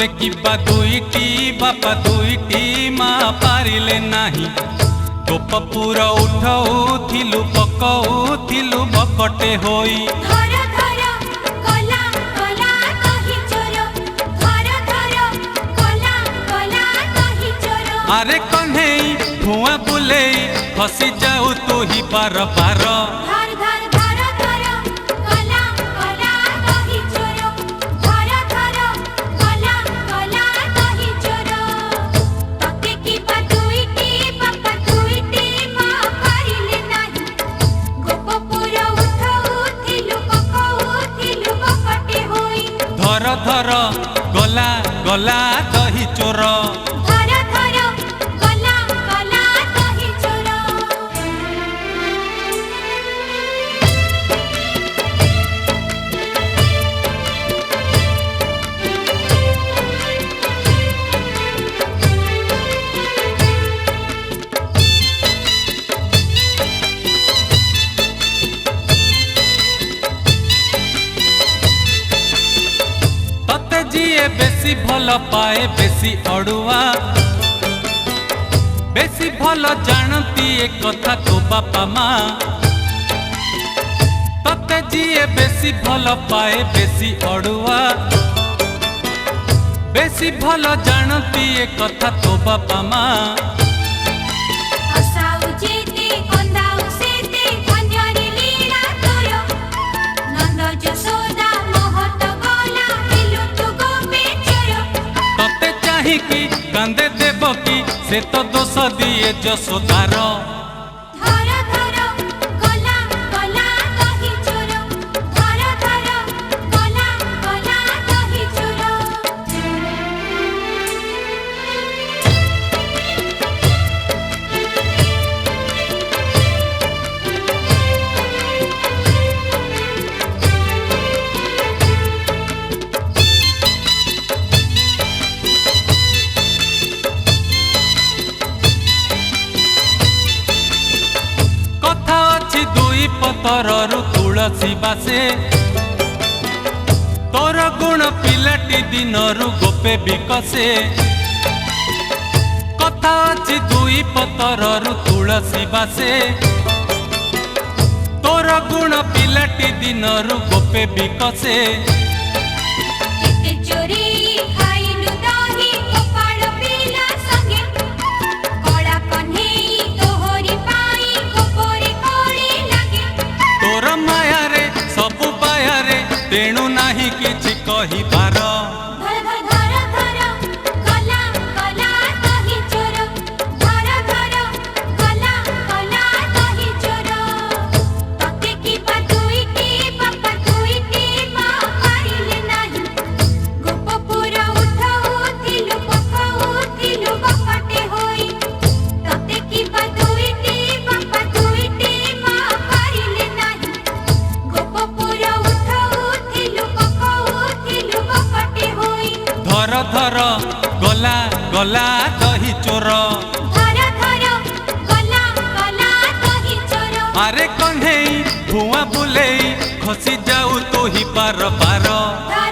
तोते किबा दुईटी बापा दुईटी माँ पारिले नाही गोप पूरा उठाउथिलु पकाउथिलु बकटे होई अरे कन्हई धुआं बुलेई फसी जाऊ तू ही पार पार धर धर गला गला दही चोर जिए बेसी भल पाए बेसी अड़ुआ बेसी भल जानती ए कथा तो बापा माँ तते जिए बेसी भल पाए बेसी अड़ुआ बेसी भल जानती ए कथा तो बापा माँ कि कांदे देव की से तो दोष दिए जसोदार पतरु तुलसी बासे तोर गुण पिलाटी दिनरु गोपे विकसे कथा अछि दुई पतरु तुलसी बासे तोर गुण पिलाटी दिनरु गोपे विकसे तेणु नाही किछि कहि पार धर गला गला दही चोर अरे कन्हई धुआं बुलेई खसी जाऊ तू ही पार पार।